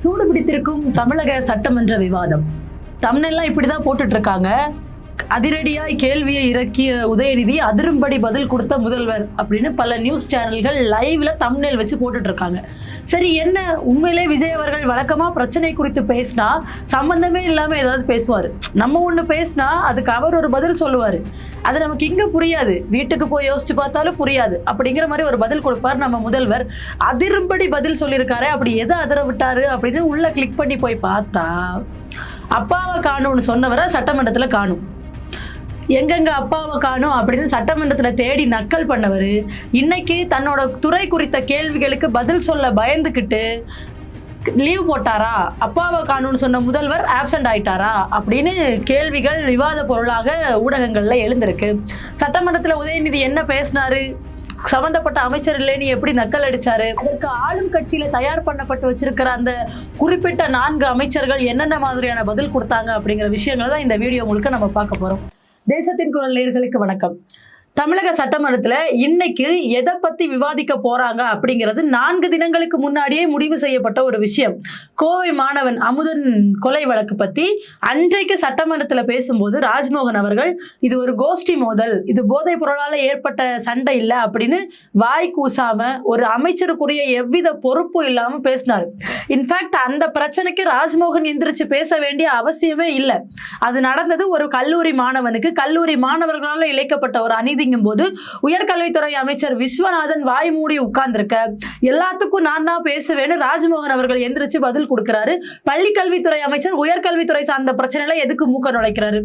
சூடு பிடித்திருக்கும் தமிழக சட்டமன்ற விவாதம். தம்ப்நெல்லாம் இப்படிதான் போட்டுட்டு இருக்காங்க. அதிரடியாய் கேள்வியை இறக்கிய உதயநிதி அதிரும்படி பதில் கொடுத்த முதல்வர் அப்படின்னு பல நியூஸ் சேனல்கள் லைவ்ல தம்ப்நெல் வச்சு போட்டுட்டு இருக்காங்க. சரி, என்ன உண்மையிலே விஜய் அவர்கள் வழக்கமா பிரச்சனை குறித்து பேசினா சம்பந்தமே இல்லாம ஏதாவது பேசுவாரு. நம்ம ஒண்ணு பேசினா அதுக்கு அவர் ஒரு பதில் சொல்லுவாரு. அது நமக்கு இங்க புரியாது, வீட்டுக்கு போய் யோசிச்சு பார்த்தாலும் புரியாது. அப்படிங்கிற மாதிரி ஒரு பதில் கொடுப்பார் நம்ம முதல்வர். அதிரும்படி பதில் சொல்லியிருக்காரு. அப்படி எதை அதிர விட்டாரு அப்படின்னு உள்ள கிளிக் பண்ணி போய் பார்த்தா அப்பாவை காணும்னு சொன்னவரை சட்டமன்றத்துல காணும். எங்கெங்க அப்பாவை காணும் அப்படின்னு சட்டமன்றத்தில் தேடி நக்கல் பண்ணவர் இன்னைக்கு தன்னோட துறை குறித்த கேள்விகளுக்கு பதில் சொல்ல பயந்துக்கிட்டு லீவ் போட்டாரா, அப்பாவை காணும்னு சொன்ன முதல்வர் ஆப்சண்ட் ஆயிட்டாரா அப்படின்னு கேள்விகள் விவாத பொருளாக ஊடகங்கள்ல எழுந்திருக்கு. சட்டமன்றத்தில் உதயநிதி என்ன பேசினாரு, சம்பந்தப்பட்ட அமைச்சர் இல்லைன்னு எப்படி நக்கல் அடிச்சாரு, அதற்கு ஆளும் கட்சியில தயார் பண்ணப்பட்டு வச்சிருக்கிற அந்த குறிப்பிட்ட 4 அமைச்சர்கள் என்னென்ன மாதிரியான பதில் கொடுத்தாங்க அப்படிங்கிற விஷயங்களை தான் இந்த வீடியோ முழுக்க நம்ம பார்க்க போறோம். தேசத்தின் குரல் நேயர்களுக்கு வணக்கம். தமிழக சட்டமன்றத்துல இன்னைக்கு எதை பத்தி விவாதிக்க போறாங்க அப்படிங்கிறது 4 தினங்களுக்கு முன்னாடியே முடிவு செய்யப்பட்ட ஒரு விஷயம். கோவை மாணவன் அமுதன் கொலை வழக்கு பத்தி அன்றைக்கு சட்டமன்றத்துல பேசும்போது ராஜ்மோகன் அவர்கள் இது ஒரு கோஷ்டி மோதல், இது போதைப் பொருளால ஏற்பட்ட சண்டை இல்லை அப்படின்னு வாய் கூசாம ஒரு அமைச்சருக்குரிய எவ்வித பொறுப்பும் இல்லாம பேசினாரு. இன்ஃபேக்ட் அந்த பிரச்சனைக்கு ராஜ்மோகன் எந்திரிச்சு பேச வேண்டிய அவசியமே இல்லை. அது நடந்தது ஒரு கல்லூரி மாணவனுக்கு, கல்லூரி மாணவர்களால் இழைக்கப்பட்ட ஒரு அநீதி போது உயர்கல்வித்துறை அமைச்சர் விஸ்வநாதன் வாய் மூடி உட்கார்ந்திருக்க எல்லாத்துக்கும் நான் தான் பேசுவேன்னு ராஜ்மோகன் அவர்கள் எந்திரிச்சு பதில் கொடுக்கிறாரு. பள்ளி கல்வித்துறை அமைச்சர் உயர்கல்வித்துறை சார்ந்த பிரச்சனைல எதுக்கு மூக்க நுழைக்கிறாரு?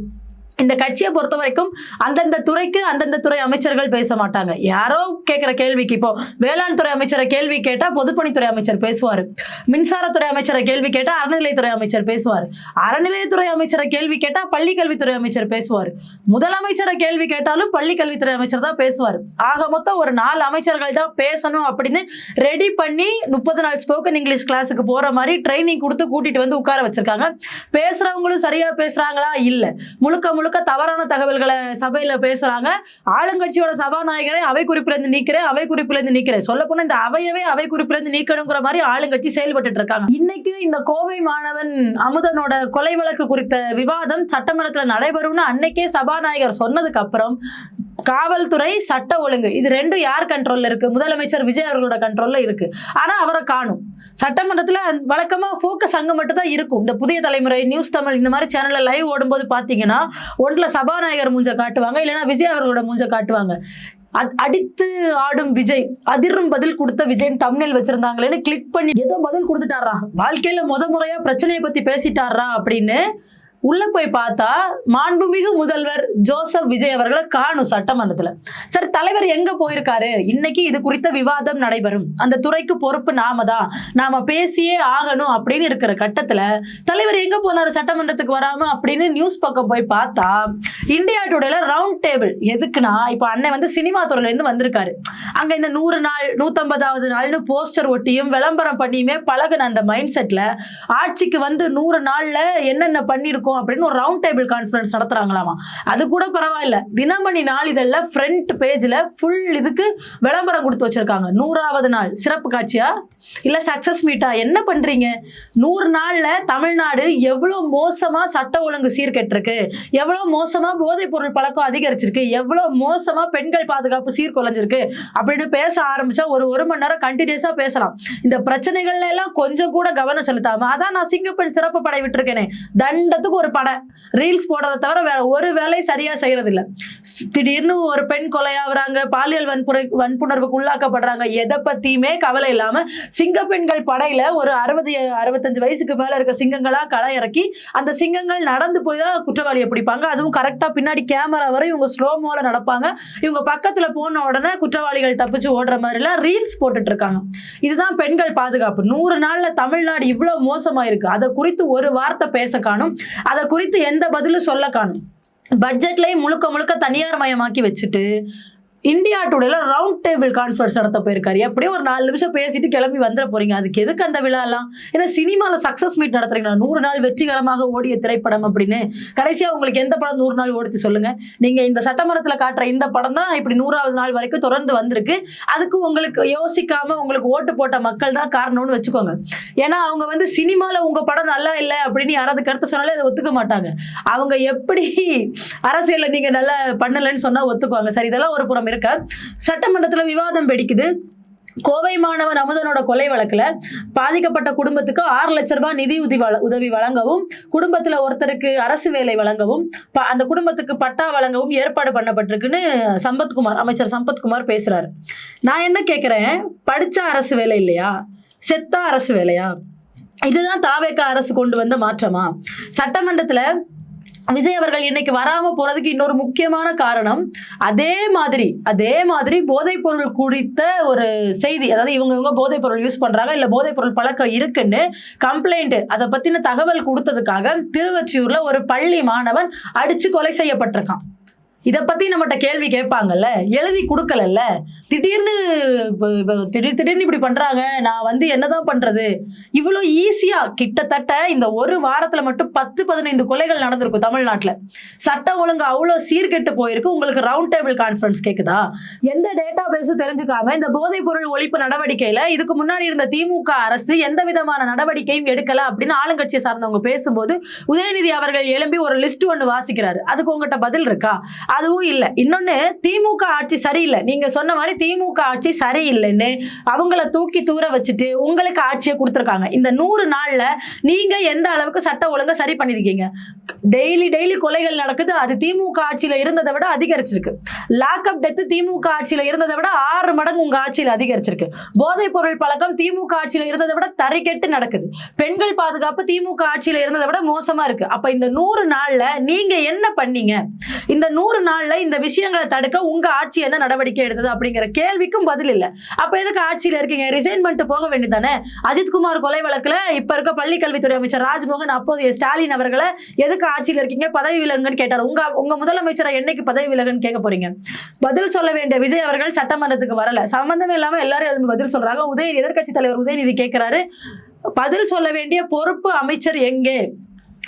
இந்த கட்சியை பொறுத்த வரைக்கும் அந்தந்த துறைக்கு அந்தந்த துறை அமைச்சர்கள் பேச மாட்டாங்க. யாரோ கேட்கிற கேள்விக்கு, இப்போ வேளாண் துறை அமைச்சரை கேள்வி கேட்டா பொதுப்பணித்துறை அமைச்சர் பேசுவாரு, மின்சாரத்துறை அமைச்சரை கேள்வி கேட்டா அறநிலையத்துறை அமைச்சர் பேசுவார், அறநிலையத்துறை அமைச்சரை கேள்வி கேட்டா பள்ளி கல்வித்துறை அமைச்சர் பேசுவார், முதலமைச்சரை கேள்வி கேட்டாலும் பள்ளி கல்வித்துறை அமைச்சர் தான் பேசுவார். ஆக மொத்தம் ஒரு 4 அமைச்சர்கள் தான் பேசணும் அப்படின்னு ரெடி பண்ணி 30 நாள் ஸ்போக்கன் இங்கிலீஷ் கிளாஸுக்கு போற மாதிரி ட்ரைனிங் கொடுத்து கூட்டிட்டு வந்து உட்கார வச்சிருக்காங்க. பேசுறவங்களும் சரியா பேசுறாங்களா? இல்ல, முழுக்க தவறான தகவல்களை சபையில பேசுறாங்க. ஆளுங்கட்சியோட சபாநாயகரை அவை குறிப்பிலிருந்து நீக்கிறேன், அவை குறிப்பிலிருந்து நீக்கிறேன். சொல்ல போனா இந்த அவையவே அவை குறிப்பிலிருந்து நீக்கணுங்கிற மாதிரி ஆளுங்கட்சி செயல்பட்டு இருக்காங்க. இன்னைக்கு இந்த கோவை மாணவன் அமுதனோட கொலை வழக்கு குறித்த விவாதம் சட்டமன்றத்தில் நடைபெறும்னு அன்னைக்கே சபாநாயகர் சொன்னதுக்கு அப்புறம் காவல்துறை, சட்ட ஒழுங்கு, இது ரெண்டும் யார் கண்ட்ரோல்ல இருக்கு? முதலமைச்சர் விஜய் அவர்களோட கண்ட்ரோல்ல இருக்கு. ஆனா அவரை காணும். சட்டமன்றத்துல வழக்கமா போக்கஸ் அங்க மட்டும் தான் இருக்கும். இந்த புதிய தலைமுறை, நியூஸ் தமிழ் இந்த மாதிரி சேனல்ல லைவ் ஓடும்போது பாத்தீங்கன்னா ஒன்றுல சபாநாயகர் மூஞ்ச காட்டுவாங்க, இல்லைன்னா விஜய் அவர்களோட மூஞ்ச காட்டுவாங்க. அடித்து ஆடும் விஜய், அதிரும் பதில் கொடுத்த விஜய் தம்ப்நெல் வச்சிருந்தாங்களேன்னு கிளிக் பண்ணி ஏதோ பதில் கொடுத்துட்டாரா, வாழ்க்கையில முறையா பிரச்சனையை பத்தி பேசிட்டாரா அப்படின்னு உள்ள போய் பார்த்தா மாண்புமிகு முதல்வர் ஜோசப் விஜய் அவர்களை காணும் சட்டமன்றத்துல. சரி, தலைவர் எங்க போயிருக்காரு? இன்னைக்கு இது குறித்த விவாதம் நடைபெறும், அந்த துறைக்கு பொறுப்பு நாம தான், நாம பேசியே ஆகணும் அப்படின்னு இருக்கிற கட்டத்துல தலைவர் எங்க போனாரு சட்டமன்றத்துக்கு வராம அப்படின்னு நியூஸ் பக்கம் போய் பார்த்தா இந்தியா டுடேல ரவுண்ட் டேபிள். எதுக்குன்னா, இப்ப அண்ணன் வந்து சினிமா துறையில இருந்து வந்திருக்காரு. அங்க இந்த 100 நாள் 150வது நாள்னு போஸ்டர் ஒட்டியும் விளம்பரம் பண்ணியுமே பழகுன அந்த மைண்ட் செட்ல ஆட்சிக்கு வந்து 100 நாள்ல என்னென்ன பண்ணிருக்கோம் அப்படின்னு ஒரு ரவுண்ட் டேபிள் கான்ஃபரன்ஸ் நடத்துறாங்களாமா. அது கூட பரவாயில்ல, தினமணி நாளிதழ்ல ஃப்ரண்ட் பேஜ்ல ஃபுல் இதுக்கு விளம்பரம் கொடுத்து வச்சிருக்காங்க. 100வது நாள் சிறப்பு காட்சியா இல்ல சக்சஸ் மீட்டா, என்ன பண்றீங்க? 100 நாள்ல தமிழ்நாடு எவ்வளவு மோசமா சட்ட ஒழுங்கு சீர்கெட்டிருக்கு, எவ்வளவு மோசமா போதைப் பொருள் பழக்கம் அதிகரிச்சிருக்கு, எவ்வளவு மோசமா பெண்கள் பாதுகாப்பு சீர்குலைஞ்சிருக்கு அப்படின்னு பேச ஆரம்பிச்சா ஒரு மணி நேரம் கண்டினியூஸா பேசலாம். இந்த பிரச்சனைகள்ல எல்லாம் கொஞ்சம் கூட கவனம் செலுத்தாம, அதான் நான் சிங்கப்பெண் சிறப்பு படை விட்டுருக்கேனே, தண்டத்துக்கு ஒரு படம் ரீல்ஸ் போடுறதை தவிர வேற ஒரு வேலை சரியா செய்யறது இல்ல. திடீர்னு ஒரு பெண் கொலையாகிறாங்க, பாலியல் வன்புணர்வுக்கு உள்ளாக்கப்படுறாங்க, எதை பத்தியுமே கவலை இல்லாம சிங்கப்பெண்கள் படையில ஒரு 60-65 வயசுக்கு மேல இருக்க சிங்கங்களா களை இறக்கி அந்த சிங்கங்கள் நடந்து போய் தான் குற்றவாளியை பிடிப்பாங்க. அதுவும் கரெக்டா பின்னாடி கேமரா வரை இவங்க ஸ்லோமோல நடப்பாங்க. இவங்க பக்கத்துல போன உடனே குற்றவாளிகள் தப்பிச்சு ஓடுற மாதிரி எல்லாம் ரீல்ஸ் போட்டுட்டு இருக்காங்க. இதுதான் பெண்கள் பாதுகாப்பு. 100 நாள்ல தமிழ்நாடு இவ்வளவு மோசமா இருக்கு. அதை குறித்து ஒரு வார்த்தை பேச காணும், அதை குறித்து எந்த பதிலும் சொல்ல காணும். பட்ஜெட்லயும் முழுக்க தனியார் மயமாக்கி வச்சுட்டு இந்தியா டுடேல ரவுண்ட் டேபிள் கான்ஃபரன்ஸ் நடத்த போயிருக்காரு. எப்படியும் ஒரு 4 நிமிஷம் பேசிட்டு கிளம்பி வந்துட போறீங்க. அதுக்கு எதுக்கு அந்த விழாலாம்? ஏன்னா சினிமாவில் சக்சஸ் மீட் நடத்துறீங்களா? 100 நாள் வெற்றிகரமாக ஓடிய திரைப்படம் அப்படின்னு. கடைசியா உங்களுக்கு எந்த படம் 100 நாள் ஓடிச்சு சொல்லுங்க. நீங்க இந்த சட்டமன்றத்தில் காட்டுற இந்த படம் தான் இப்படி 100வது நாள் வரைக்கும் தொடர்ந்து வந்திருக்கு. அதுக்கு உங்களுக்கு யோசிக்காம உங்களுக்கு ஓட்டு போட்ட மக்கள் தான் காரணம்னு வச்சுக்கோங்க. ஏன்னா அவங்க வந்து சினிமாவில் உங்க படம் நல்லா இல்லை அப்படின்னு யாராவது கருத்து சொன்னாலே அதை ஒத்துக்க மாட்டாங்க. அவங்க எப்படி அரசியல்ல நீங்க நல்லா பண்ணலன்னு சொன்னா ஒத்துக்குவாங்க. சரி, இதெல்லாம் ஒரு புறம் இருக்க, சட்டமன்றத்தில் விவாதம் வெடிக்குது. கோவை மாணவன் அமுதனோட கொலை வழக்குல பாதிக்கப்பட்ட குடும்பத்துக்கு 6 லட்சம் ரூபாய் நிதி உதவி வழங்கவும், குடும்பத்துல ஒருத்தருக்கு அரசு வேலை வழங்கவும், அந்த குடும்பத்துக்கு பட்டா வழங்கவும் ஏற்பாடு பண்ணப்பட்டிருக்குன்னு சம்பத்குமார், அமைச்சர் சம்பத்குமார் பேசுறாரு. நான் என்ன கேட்கிறேன், படிச்சா அரசு வேலை இல்லையா? செத்தா அரசு வேலையா? இதுதான் தாவேக அரசு கொண்டு வந்த மாற்றமா? சட்டமன்றத்துல விஜய் அவர்கள் இன்னைக்கு வராம போனதுக்கு இன்னொரு முக்கியமான காரணம், அதே மாதிரி போதைப் பொருள் குறித்த ஒரு செய்தி, அதாவது இவங்க போதைப் பொருள் யூஸ் பண்றாங்க, இல்ல போதைப் பொருள் பழக்கம் இருக்குன்னு கம்ப்ளைண்ட், அதை பத்தின தகவல் கொடுத்ததுக்காக திருவொற்றியூர்ல ஒரு பள்ளி மாணவன் அடிச்சு கொலை செய்யப்பட்டிருக்கான். இதை பத்தி நம்மகிட்ட கேள்வி கேட்பாங்கல்ல, எழுதி கொடுக்கலல்ல. திடீர்னு இப்படி பண்றாங்க, நான் வந்து என்னதான் பண்றது? இவ்வளோ ஈஸியா கிட்டத்தட்ட இந்த ஒரு வாரத்துல மட்டும் 10-15 கொலைகள் நடந்திருக்கும் தமிழ்நாட்டுல. சட்டம் ஒழுங்கு அவ்வளோ சீர்கெட்டு போயிருக்கு. உங்களுக்கு ரவுண்ட் டேபிள் கான்ஃபரன்ஸ் கேக்குதா? எந்த டேட்டா பேஸும் தெரிஞ்சுக்காம இந்த போதைப் பொருள் ஒழிப்பு நடவடிக்கையில இதுக்கு முன்னாடி இருந்த திமுக அரசு எந்த விதமான நடவடிக்கையும் எடுக்கல அப்படின்னு ஆளுங்கட்சியை சார்ந்தவங்க பேசும்போது உதயநிதி அவர்கள் எழும்பி ஒரு லிஸ்ட் ஒன்று வாசிக்கிறாரு. அதுக்கு உங்ககிட்ட பதில் இருக்கா? அதுவும் இல்லை. இன்னொன்னு, திமுக ஆட்சி சரியில்லை, நீங்க சொன்ன மாதிரி திமுக ஆட்சி சரியில்லைன்னு அவங்கள தூக்கி தூர வச்சுட்டு உங்களுக்கு ஆட்சியை கொடுத்துருக்காங்க. இந்த 100 நாள்ல நீங்க எந்த அளவுக்கு சட்ட ஒழுங்கை சரி பண்ணிருக்கீங்க? டெய்லி கொலைகள் நடக்குது. அது திமுக ஆட்சியில இருந்ததை விட அதிகரிச்சிருக்கு. லாக்அப் டெத் திமுக ஆட்சியில இருந்ததை விட 6 மடங்கு உங்க ஆட்சியில அதிகரிச்சிருக்கு. போதைப் பொருள் பழக்கம் திமுக ஆட்சியில இருந்ததை விட தரைக்கெட்டு நடக்குது. பெண்கள் பாதுகாப்பு திமுக ஆட்சியில இருந்ததை விட மோசமா இருக்கு. அப்ப இந்த 100 நாள்ல நீங்க என்ன பண்ணீங்க? இந்த 100 நாள்ல இந்த விஷயங்களை தடுக்க உங்க ஆட்சி என்ன நடவடிக்கை எடுத்தது அப்படிங்கிற கேள்விக்கும் பதில் இல்ல. அப்ப எதுக்கு ஆட்சியில இருக்கீங்க? ரிசைன் பண்ணிட்டு போக வேண்டியதானே. அஜித்குமார் கொலை வழக்குல இப்ப இருக்க பள்ளி கல்வித்துறை அமைச்சர் ராஜ்மோகன் அப்போதைய ஸ்டாலின் அவர்களை எதுக்கு ஆட்சியில இருக்கீங்க, பதவி விலகுங்கன்னு கேட்டார். உங்க முதலமைச்சரை என்னைக்கு பதவி விலகுன்னு கேட்க போறீங்க? பதில் சொல்ல வேண்டிய விஜய் அவர்கள் சட்டமன்றத்துக்கு வரல. சம்பந்தமே இல்லாம எல்லாரும் பதில் சொல்றாங்க. எதிர்க்கட்சி தலைவர் உதயநிதி கேட்கிறாரு, பதில் சொல்ல வேண்டிய பொறுப்பு அமைச்சர் எங்கே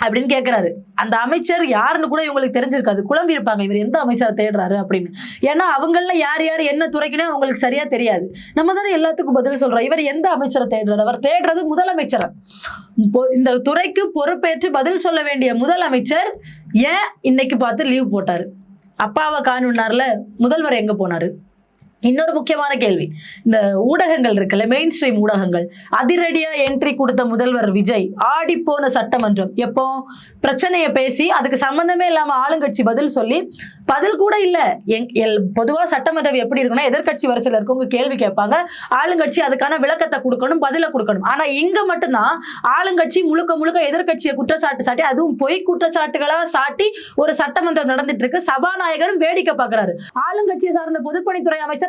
அப்படின்னு கேட்கிறாரு. அந்த அமைச்சர் யாருன்னு கூட இவங்களுக்கு தெரிஞ்சிருக்காது. குழம்பி இருப்பாங்க, இவர் எந்த அமைச்சரை தேடுறாரு அப்படின்னு. ஏன்னா அவங்கள யார் என்ன துறைக்குன்னு அவங்களுக்கு சரியா தெரியாது. நம்ம தானே எல்லாத்துக்கும் பதில் சொல்றோம். இவர் எந்த அமைச்சரை தேடுறாரு? அவர் தேடுறது முதலமைச்சரை. இந்த துறைக்கு பொறுப்பேற்று பதில் சொல்ல வேண்டிய முதலமைச்சர் ஏன் இன்னைக்கு பார்த்து லீவ் போட்டாரு? அப்பாவை காணுனார்ல, முதல்வர் எங்க போனாரு? இன்னொரு முக்கியமான கேள்வி, இந்த ஊடகங்கள் இருக்குல்ல, மெயின் ஸ்ட்ரீம் ஊடகங்கள், அதிரடியா என்ட்ரி கொடுத்த முதல்வர் விஜய் ஆடி போன சட்டமன்றம். எப்போ பிரச்சனையை பேசி அதுக்கு சம்பந்தமே இல்லாம ஆளுங்கட்சி பதில் சொல்லி, பதில் கூட இல்ல. பொதுவா சட்டமன்றம் எப்படி இருக்குன்னா, எதிர்கட்சி வரிசையில் இருக்கவங்க கேள்வி கேட்பாங்க, ஆளுங்கட்சி அதுக்கான விளக்கத்தை கொடுக்கணும், பதில கொடுக்கணும். ஆனா இங்க மட்டும்தான் ஆளுங்கட்சி முழுக்க எதிர்கட்சியை குற்றச்சாட்டு சாட்டி, அதுவும் பொய் குற்றச்சாட்டுகளா சாட்டி ஒரு சட்டமன்றம் நடந்துட்டு இருக்கு. சபாநாயகரும் வேடிக்கை பார்க்கிறாரு. ஆளுங்கட்சியை சார்ந்த பொதுப்பணித்துறை அமைச்சர்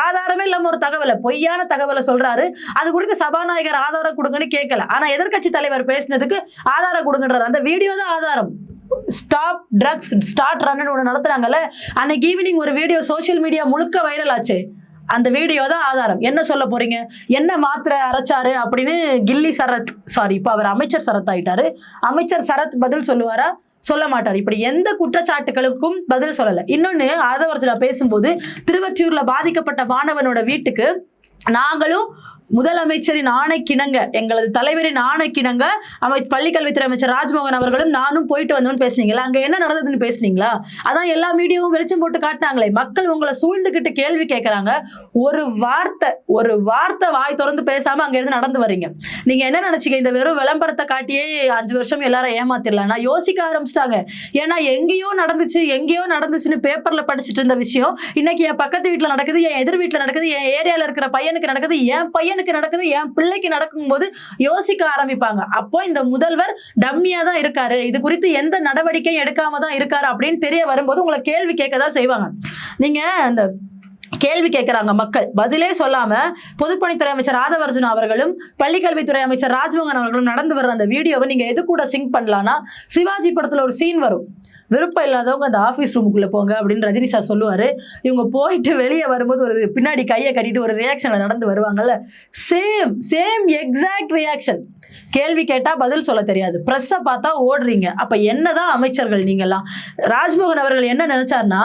ஆதாரமே இல்லாம ஒரு தகவலை, பொய்யான தகவலை சொல்றாரு. அது குறித்து சபாநாயகர் ஆதாரம் கொடுங்கன்னு கேட்கல. ஆனா எதிர்கட்சி தலைவர் பேசினதுக்கு ஆதாரம் கொடுங்கன்றாரு. அந்த வீடியோ தான் ஆதாரம். ஸ்டாப் ட்ரக்ஸ் ஸ்டார்ட் ரன் ஒன்று நடத்துறாங்கல்ல, அன்னைக்கு ஈவினிங் ஒரு வீடியோ சோசியல் மீடியா முழுக்க வைரல் ஆச்சு. அந்த வீடியோ தான் ஆதாரம். என்ன சொல்ல போறீங்க? என்ன மாத்திரை அரைச்சாரு அப்படின்னு கில்லி சரத், சாரி இப்ப அவர் அமைச்சர் சரத் ஆயிட்டாரு, அமைச்சர் சரத் பதில் சொல்லுவாரா? சொல்ல மாட்டார். இப்படி எந்த குற்றச்சாட்டுகளுக்கும் பதில் சொல்லல. இன்னொன்னு, ஆதவர்ஜனா பேசும்போது திருவொற்றியூர்ல பாதிக்கப்பட்ட மாணவனோட வீட்டுக்கு நாங்களும் முதலமைச்சரின் ஆணைக்கிணங்க, எங்களது தலைவரின் ஆணைக்கிணங்க பள்ளிக்கல்வித்துறை அமைச்சர் ராஜ்மோகன் அவர்களும் நானும் போயிட்டு வந்தோம்னு பேசுனீங்களா? அங்க என்ன நடந்ததுன்னு பேசுனீங்களா? அதான் எல்லா மீடியாவும் வெளிச்சம் போட்டு காட்டினாங்களே. மக்கள் உங்களை சூழ்ந்துகிட்டு கேள்வி கேட்கறாங்க. ஒரு வார்த்தை வாய் திறந்து பேசாம அங்க இருந்து நடந்து வரீங்க. நீங்க என்ன நினைச்சீங்க? இந்த வெறும் விளம்பரத்தை காட்டியே 5 வருஷம் எல்லாரும் ஏமாத்திரலாம். யோசிக்க ஆரம்பிச்சிட்டாங்க. ஏன்னா எங்கேயோ நடந்துச்சுன்னு பேப்பர்ல படிச்சுட்டு இருந்த விஷயம் இன்னைக்கு என் பக்கத்து வீட்டுல நடக்குது, என் எதிர் வீட்டுல நடக்குது, என் ஏரியால இருக்கிற பையனுக்கு நடக்குது, என் பையனுக்கு நடக்குது, என் பிள்ளைக்கு நடக்கும் போது யோசிக்க ஆரம்பிப்பாங்க. அப்போ இந்த முதல்வர் டம்மியா தான் இருக்காரு, இது குறித்து எந்த நடவடிக்கையும் எடுக்காம தான் இருக்காரு அப்படின்னு தெரிய வரும்போது உங்களை கேள்வி கேட்கதான் செய்வாங்க. நீங்க அந்த கேள்வி கேட்கிறாங்க மக்கள், பதிலே சொல்லாம பொதுப்பணித்துறை அமைச்சர் ஆதவர்ஜுனா அவர்களும் பள்ளிக்கல்வித்துறை அமைச்சர் ராஜ்மோகன் அவர்களும் நடந்து வர்ற அந்த வீடியோவை நீங்க எது கூட சிங்க் பண்ணலாம்னா, சிவாஜி படத்துல ஒரு சீன் வரும். விருப்பம் இல்லாதவங்க அந்த ஆஃபீஸ் ரூமுக்குள்ளே போங்க அப்படின்னு ரஜினி சார் சொல்லுவார். இவங்க போயிட்டு வெளியே வரும்போது ஒரு பின்னாடி கையை கட்டிட்டு ஒரு ரியாக்ஷனில் நடந்து வருவாங்கல்ல, சேம் எக்ஸாக்ட் ரியாக்ஷன். கேள்வி கேட்டால் பதில் சொல்ல தெரியாது, ப்ரெஸ்ஸை பார்த்தா ஓடுறீங்க. அப்போ என்னதான் அமைச்சர்கள் நீங்கள்லாம்? ராஜ்மோகன் அவர்கள் என்ன நினைச்சார்னா,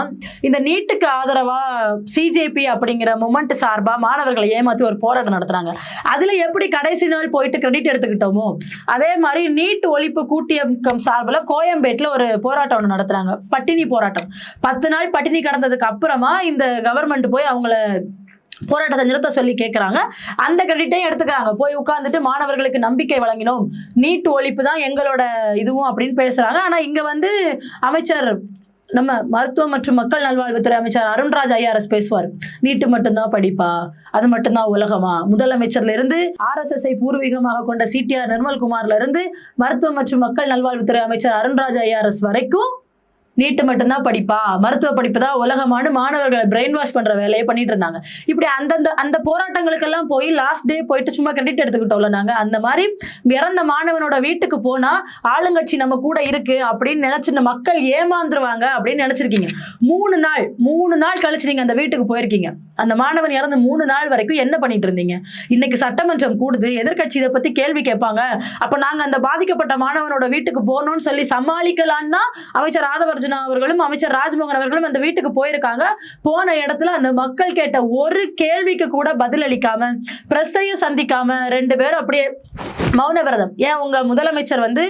இந்த நீட்டுக்கு ஆதரவாக சிஜேபி அப்படிங்கிற மூமெண்ட் சார்பாக மாணவர்களை ஏமாற்றி ஒரு போராட்டம் நடத்துகிறாங்க. அதில் எப்படி கடைசி நாள் போயிட்டு கிரெடிட் எடுத்துக்கிட்டோமோ அதே மாதிரி நீட் ஒழிப்பு கூட்டியக்கம் சார்பில் கோயம்பேட்டில் ஒரு போராட்டம் ஒன்று நடத்துகிறாங்க, பட்டினி போராட்டம். 10 நாள் பட்டினி கடந்ததுக்கு அப்புறமா இந்த கவர்மெண்ட் போய் அவங்கள போராட்டத்தை நிறுத்த சொல்லி கேட்குறாங்க. அந்த கிரெடிட்டையும் எடுத்துக்கிறாங்க. போய் உட்கார்ந்துட்டு மாணவர்களுக்கு நம்பிக்கை வழங்கினோம், நீட் ஒழிப்பு தான் எங்களோட இதுவும் அப்படின்னு பேசுகிறாங்க. ஆனால் இங்கே வந்து அமைச்சர், நம்ம மருத்துவ மற்றும் மக்கள் நல்வாழ்வுத்துறை அமைச்சர் அருண்ராஜ் ஐஆர்எஸ் பேசுவார். நீட்டு மட்டும்தான் படிப்பா, அது மட்டும்தான் உலகமா? முதலமைச்சர்ல இருந்து RSSஐ பூர்வீகமாக கொண்ட CTR நிர்மல்குமார்ல இருந்து மருத்துவ மற்றும் மக்கள் நல்வாழ்வுத்துறை அமைச்சர் அருண்ராஜ் ஐஆர்எஸ் வரைக்கும் நீட்டு மட்டும்தான் படிப்பா, மருத்துவ படிப்பு தான் உலகமான மாணவர்களை பிரெயின் வாஷ் பண்ற வேலையை பண்ணிட்டு இருந்தாங்க. இப்படி அந்த போராட்டங்களுக்கெல்லாம் போய் லாஸ்ட் டே போயிட்டு சும்மா கிரெடிட் எடுத்துக்கிட்டோம்ல நாங்க. அந்த மாதிரி இறந்த மாணவனோட வீட்டுக்கு போனா ஆளுங்கட்சி நம்ம கூட இருக்கு அப்படின்னு நினைச்சு மக்கள் ஏமாந்துருவாங்க அப்படின்னு நினைச்சிருக்கீங்க. 3 நாள் கழிச்சு நீங்க அந்த வீட்டுக்கு போயிருக்கீங்க. அந்த மாணவன் இறந்து 3 நாள் வரைக்கும் என்ன பண்ணிட்டு இருந்தீங்க? இன்னைக்கு சட்டமன்றம் கூடுது, எதிர்கட்சி இதை பத்தி கேள்வி கேட்பாங்க. அப்ப நாங்க அந்த பாதிக்கப்பட்ட மாணவனோட வீட்டுக்கு போகணும்னு சொல்லி சமாளிக்கலான்னு தான் அமைச்சர் ஆதவர்ஜுனா அவர்களும் அமைச்சர் ராஜ்மோகன் அவர்களும் அந்த வீட்டுக்கு போயிருக்காங்க. போன இடத்துல அந்த மக்கள் கேட்ட ஒரு கேள்விக்கு கூட பதில் அளிக்காம, பிரஸ்ஸையும் சந்திக்காம 2 பேரும் அப்படியே மௌன விரதம். ஏன் உங்க முதலமைச்சர் வந்து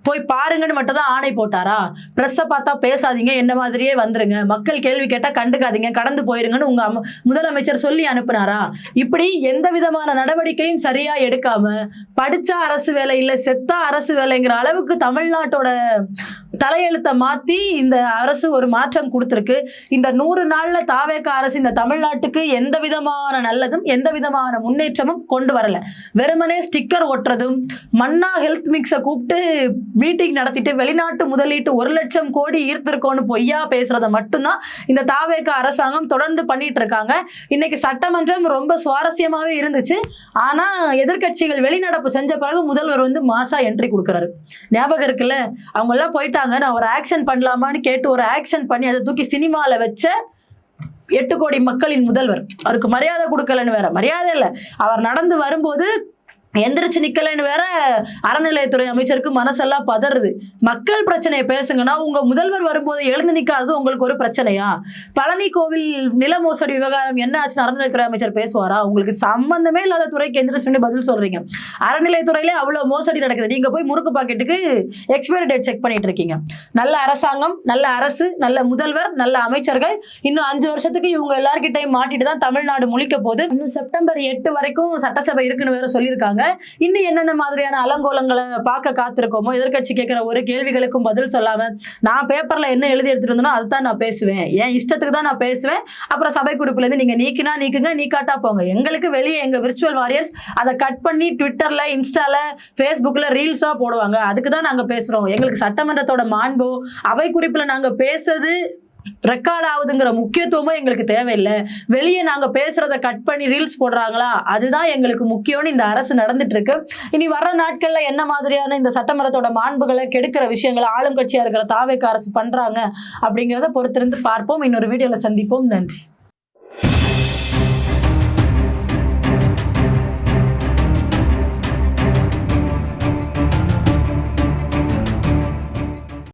போய் பாருங்கன்னு மட்டும் தான் ஆணை போட்டாரா? பிரஸ்ஸை பார்த்தா பேசாதீங்க, என்ன மாதிரியே வந்துருங்க, மக்கள் கேள்வி கேட்டால் கண்டுக்காதீங்க, கடந்து போயிருங்கன்னு உங்க முதலமைச்சர் சொல்லி அனுப்புனாரா? இப்படி எந்த விதமான நடவடிக்கையும் சரியா எடுக்காம, படிச்சா அரசு வேலை இல்லை செத்தா அரசு வேலைங்கிற அளவுக்கு தமிழ்நாட்டோட தலையெழுத்தை மாத்தி இந்த அரசு ஒரு மாற்றம் கொடுத்துருக்கு. இந்த 100 நாள்ல தாவேக அரசு இந்த தமிழ்நாட்டுக்கு எந்த விதமான நல்லதும் எந்த விதமான முன்னேற்றமும் கொண்டு வரல. வெறுமனே ஸ்டிக்கர் ஒட்டுறதும், மன்னா ஹெல்த் மிக்ஸை கூப்பிட்டு மீட்டிங் நடத்திட்டு வெளிநாட்டு முதலீட்டு 1 லட்சம் கோடி ஈர்த்திருக்கோன்னு பொய்யா பேசுறதை மட்டும்தான் இந்த தாவேக அரசாங்கம் தொடர்ந்து பண்ணிட்டு இருக்காங்க. இன்னைக்கு சட்டமன்றம் ரொம்ப சுவாரஸ்யமாவே இருந்துச்சு. ஆனா எதிர்கட்சிகள் வெளிநடப்பு செஞ்ச பிறகு முதல்வர் வந்து மாசா என்ட்ரி கொடுக்குறாரு. ஞாபகம் இருக்குல்ல, அவங்க எல்லாம் போயிட்டாங்க, நான் ஒரு ஆக்ஷன் பண்ணலாமான்னு கேட்டு ஒரு ஆக்ஷன் பண்ணி அதை தூக்கி சினிமாவில் வச்ச 8 கோடி மக்களின் முதல்வர். அவருக்கு மரியாதை கொடுக்கலன்னு வேற, மரியாதை இல்லை, அவர் நடந்து வரும்போது எந்திரிச்சு நிக்கலைன்னு வேற அறநிலையத்துறை அமைச்சருக்கு மனசெல்லாம் பதறுது. மக்கள் பிரச்சனையை பேசுங்கன்னா உங்க முதல்வர் வரும்போது எழுந்து நிக்காது உங்களுக்கு ஒரு பிரச்சனையா? பழனி கோவில் நில மோசடி விவகாரம் என்ன ஆச்சுன்னு அறநிலையத்துறை அமைச்சர் பேசுவாரா? உங்களுக்கு சம்பந்தமே இல்லாத துறைக்கு எந்திரிச்சு பதில் சொல்றீங்க. அறநிலையத்துறையிலே அவ்வளவு மோசடி நடக்குது, நீங்க போய் முறுக்கு பாக்கெட்டுக்கு எக்ஸ்பைரி டேட் செக் பண்ணிட்டு இருக்கீங்க. நல்ல அரசாங்கம், நல்ல அரசு, நல்ல முதல்வர், நல்ல அமைச்சர்கள். இன்னும் 5 வருஷத்துக்கு இவங்க எல்லார்கிட்டையும் மாட்டிட்டு தான் தமிழ்நாடு முழிக்க போகுது. இன்னும் செப்டம்பர் 8 வரைக்கும் சட்டசபை இருக்குன்னு வேற சொல்லியிருக்காங்க. இன்னும் என்னென்ன மாதிரியான அலங்கோலங்களை பார்க்க காத்திருக்கோமோ, எதிர்கட்சி கேட்கிற ஒரு கேள்விகளுக்கும் பதில் சொல்லாம, நான் பேப்பர்ல என்ன எழுதி எடுத்துட்டு வந்தனோ அதுதான் நான் பேசுவேன், என் இஷ்டத்துக்கு தான் நான் பேசுவேன், அப்புறம் சபை குறிப்புல இருந்து நீங்க நீக்கினா நீக்குங்க, நீக்காட்டா போங்க, எங்களுக்கு வெளியே எங்க விர்ச்சுவல் வாரியர்ஸ் அதை கட் பண்ணி ட்விட்டர்ல, இன்ஸ்டால, ஃபேஸ்புக்ல ரீல்ஸா போடுவாங்க, அதுக்கு தான் நாங்க பேசுறோம். எங்களுக்கு சட்டமன்றத்தோட மாண்போ அவை குறிப்புல நாங்க பேசுறது ரெக்கார்ட் ஆகுதுங்கிற முக்கியத்துவமும் எங்களுக்கு தேவையில்லை. வெளியே நாங்க பேசுறத கட் பண்ணி ரீல்ஸ் போடுறாங்களா, அதுதான் எங்களுக்கு முக்கியம்னு இந்த அரசு நடந்துட்டு இருக்கு. இனி வர்ற நாட்கள்ல என்ன மாதிரியான இந்த சட்டமன்றத்தோட மாண்புகளை கெடுக்கிற விஷயங்களை ஆளும் கட்சியா இருக்கிற தாவேக அரசு பண்றாங்க அப்படிங்கிறத பொறுத்திருந்து பார்ப்போம். இன்னொரு வீடியோல சந்திப்போம். நன்றி.